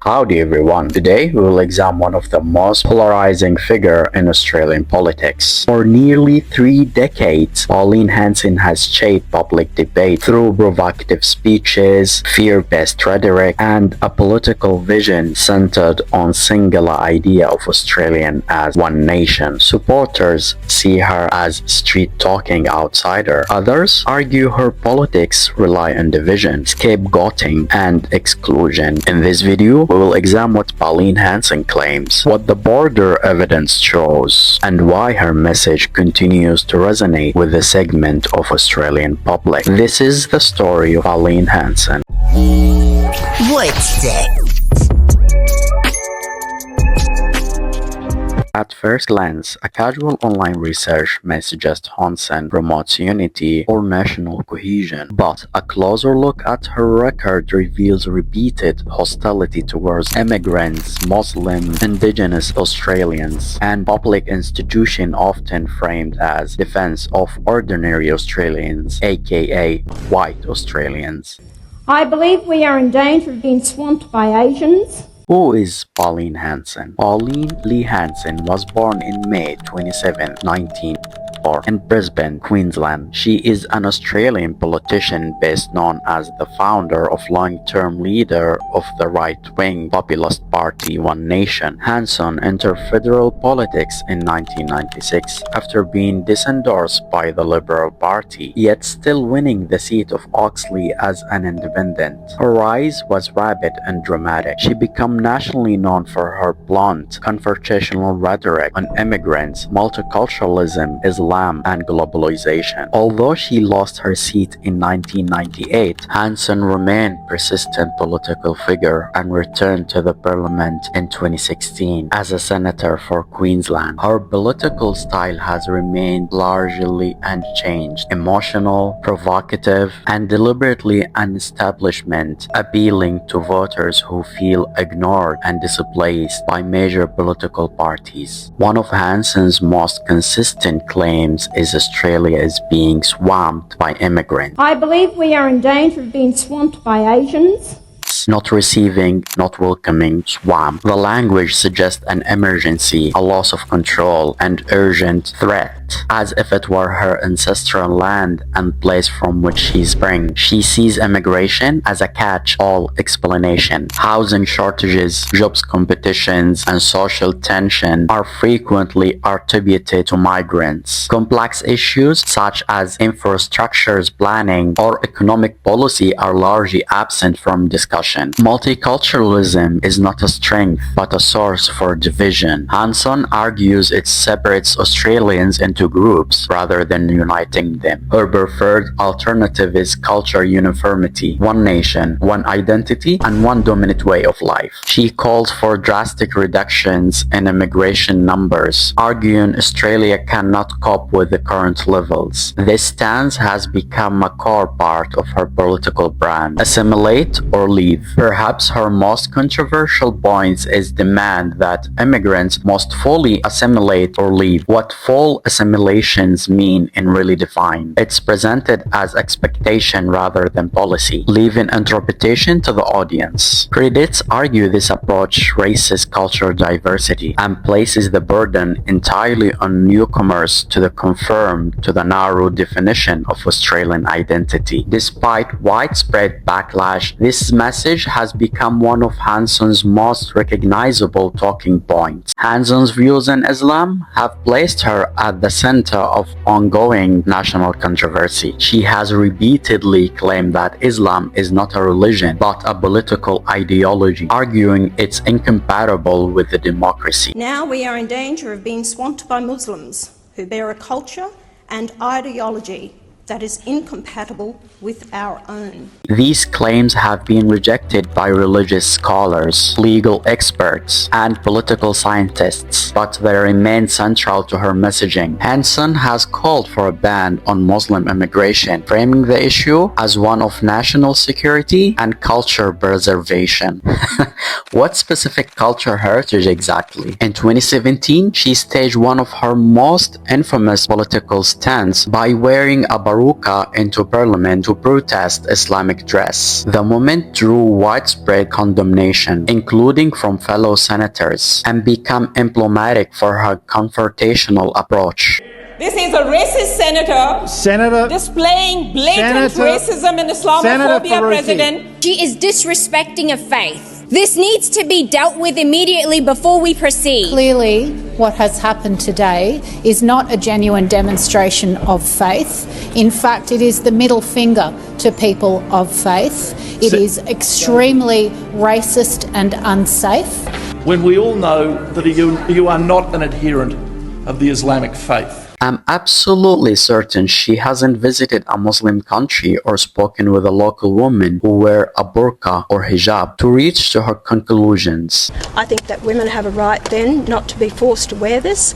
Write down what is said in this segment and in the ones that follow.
Howdy everyone. Today we will examine one of the most polarizing figure in Australian politics. For nearly 3 decades, Pauline Hanson has shaped public debate through provocative speeches, fear-based rhetoric, and a political vision centered on singular idea of Australian as one nation. Supporters see her as street-talking outsider. Others argue her politics rely on division, scapegoating, and exclusion. In this video, we will examine what Pauline Hanson claims, what the border evidence shows, and why her message continues to resonate with a segment of Australian public. This is the story of Pauline Hanson. What's that? At first glance, a casual online research may suggest Hanson promotes unity or national cohesion, but a closer look at her record reveals repeated hostility towards immigrants, Muslims, Indigenous Australians, and public institutions often framed as defense of ordinary Australians, aka white Australians. I believe we are in danger of being swamped by Asians. Who is Pauline Hanson? Pauline Lee Hanson was born in May 27, 1904 in Brisbane, Queensland. She is an Australian politician best known as the founder of long-term leader of the right-wing populist party One Nation. Hanson entered federal politics in 1996 after being disendorsed by the Liberal Party, yet still winning the seat of Oxley as an independent. Her rise was rapid and dramatic. She became nationally known for her blunt, confrontational rhetoric on immigrants, multiculturalism, Islam, and globalization. Although she lost her seat in 1998, Hanson remained a persistent political figure and returned to the parliament in 2016 as a senator for Queensland. Her political style has remained largely unchanged, emotional, provocative, and deliberately un-establishment, appealing to voters who feel ignored and displaced by major political parties. One of Hanson's most consistent claims is Australia is being swamped by immigrants. I believe we are in danger of being swamped by Asians. Not receiving, not welcoming, swamp. The language suggests an emergency, a loss of control, and urgent threat, as if it were her ancestral land and place from which she sprang. She sees immigration as a catch-all explanation. Housing shortages, jobs competitions, and social tension are frequently attributed to migrants. Complex issues such as infrastructures planning or economic policy are largely absent from discussion. Multiculturalism is not a strength but a source for division. Hanson argues it separates Australians into groups rather than uniting them. Her preferred alternative is culture uniformity, one nation, one identity, and one dominant way of life. She calls for drastic reductions in immigration numbers, arguing Australia cannot cope with the current levels. This stance has become a core part of her political brand: assimilate or leave. Perhaps her most controversial point is demand that immigrants must fully assimilate or leave. What full assimilations mean and really define. It's presented as expectation rather than policy, leaving interpretation to the audience. Critics argue this approach raises cultural diversity and places the burden entirely on newcomers to conform to the narrow definition of Australian identity. Despite widespread backlash, this message has become one of Hanson's most recognizable talking points. Hanson's views on Islam have placed her at the center of ongoing national controversy. She has repeatedly claimed that Islam is not a religion but a political ideology, arguing it's incompatible with the democracy. Now we are in danger of being swamped by Muslims who bear a culture and ideology that is incompatible with our own. These claims have been rejected by religious scholars, legal experts, and political scientists, but they remain central to her messaging. Hanson has called for a ban on Muslim immigration, framing the issue as one of national security and culture preservation. What specific culture heritage exactly? In 2017, she staged one of her most infamous political stunts by wearing a burqa into parliament to protest Islamic dress. The moment drew widespread condemnation, including from fellow senators, and became emblematic for her confrontational approach. This is a racist senator displaying blatant racism and Islamophobia, President. She is disrespecting a faith. This needs to be dealt with immediately before we proceed. Clearly, what has happened today is not a genuine demonstration of faith. In fact, it is the middle finger to people of faith. It is extremely racist and unsafe. When we all know that you are not an adherent of the Islamic faith. I'm absolutely certain she hasn't visited a Muslim country or spoken with a local woman who wear a burqa or hijab to reach to her conclusions. I think that women have a right then not to be forced to wear this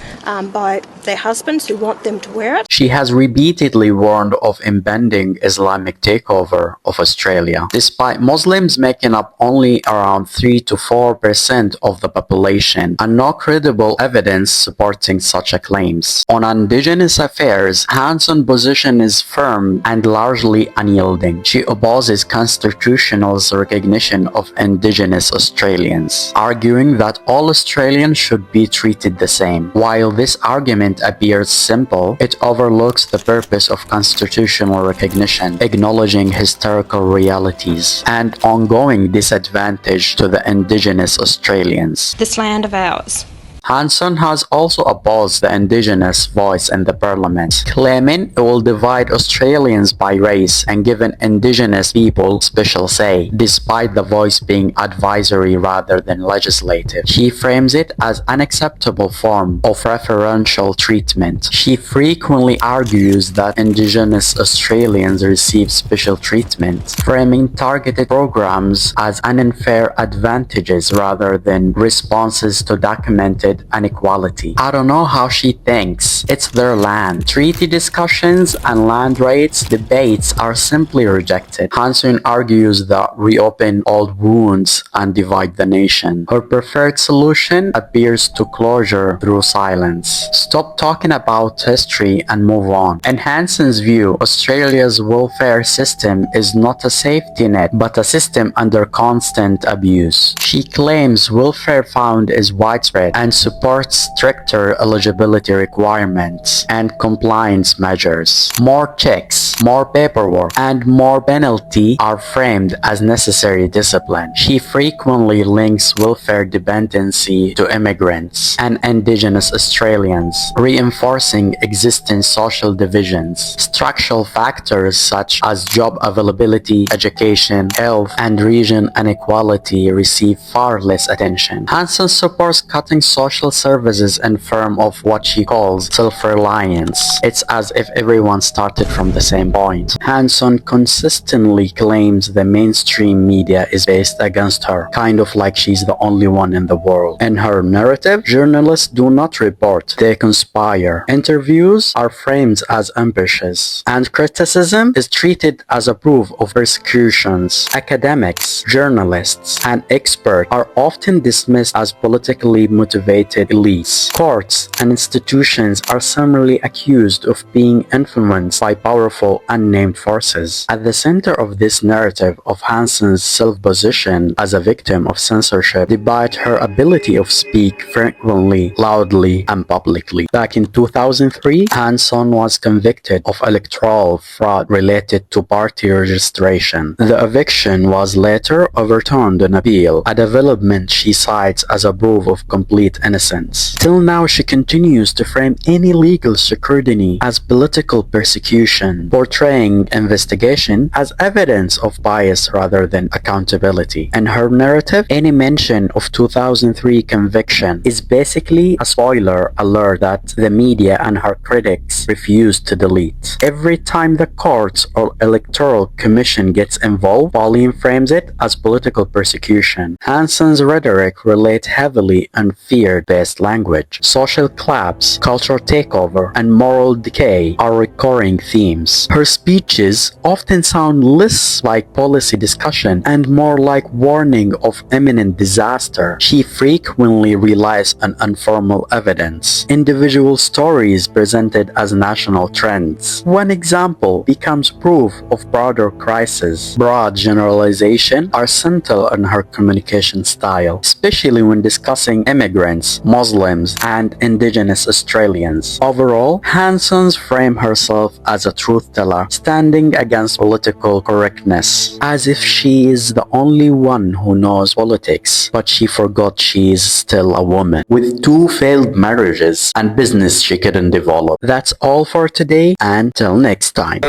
by their husbands who want them to wear it. She has repeatedly warned of impending Islamic takeover of Australia, despite Muslims making up only around 3 to 4% of the population, and no credible evidence supporting such claims. On Indigenous affairs, Hanson's position is firm and largely unyielding. She opposes constitutional recognition of Indigenous Australians, arguing that all Australians should be treated the same. While this argument appears simple, it overlooks the purpose of constitutional recognition, acknowledging historical realities and ongoing disadvantage to the Indigenous Australians. This land of ours. Hanson has also opposed the Indigenous voice in the Parliament, claiming it will divide Australians by race and give Indigenous people special say, despite the voice being advisory rather than legislative. She frames it as an unacceptable form of preferential treatment. She frequently argues that Indigenous Australians receive special treatment, framing targeted programs as unfair advantages rather than responses to documented inequality. I don't know how she thinks. It's their land. Treaty discussions and land rights debates are simply rejected. Hanson argues that reopen old wounds and divide the nation. Her preferred solution appears to closure through silence. Stop talking about history and move on. In Hanson's view, Australia's welfare system is not a safety net, but a system under constant abuse. She claims welfare fund is widespread and supports stricter eligibility requirements and compliance measures. More checks, more paperwork, and more penalty are framed as necessary discipline. She frequently links welfare dependency to immigrants and Indigenous Australians, reinforcing existing social divisions. Structural factors such as job availability, education, health, and region inequality receive far less attention. Hanson supports cutting social services in form of what she calls self-reliance. It's as if everyone started from the same point. Hanson consistently claims the mainstream media is based against her, kind of like she's the only one in the world. In her narrative, journalists do not report, they conspire. Interviews are framed as ambitious, and criticism is treated as a proof of persecutions. Academics, journalists, and experts are often dismissed as politically motivated elites. Courts and institutions are similarly accused of being influenced by powerful unnamed forces. At the center of this narrative of Hanson's self-position as a victim of censorship, despite her ability to speak frequently, loudly, and publicly. Back in 2003, Hanson was convicted of electoral fraud related to party registration. The eviction was later overturned on appeal, a development she cites as a proof of complete innocence. Till now, she continues to frame any legal scrutiny as political persecution, portraying investigation as evidence of bias rather than accountability. In her narrative, any mention of 2003 conviction is basically a spoiler alert that the media and her critics refuse to delete. Every time the courts or electoral commission gets involved, Pauline frames it as political persecution. Hanson's rhetoric relates heavily on fear word-based language. Social collapse, cultural takeover, and moral decay are recurring themes. Her speeches often sound less like policy discussion and more like warning of imminent disaster. She frequently relies on informal evidence, individual stories presented as national trends. One example becomes proof of broader crisis. Broad generalization are central in her communication style, especially when discussing immigrants, Muslims, and indigenous Australians. Overall, Hanson's frame herself as a truth teller, standing against political correctness, as if she is the only one who knows politics, but she forgot she is still a woman, with 2 failed marriages and business she couldn't develop. That's all for today, and till next time.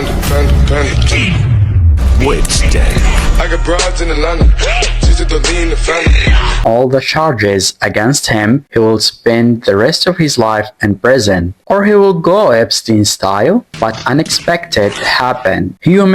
I got broads in Atlanta. All the charges against him, he will spend the rest of his life in prison, or he will go Epstein style. But unexpected happened. Human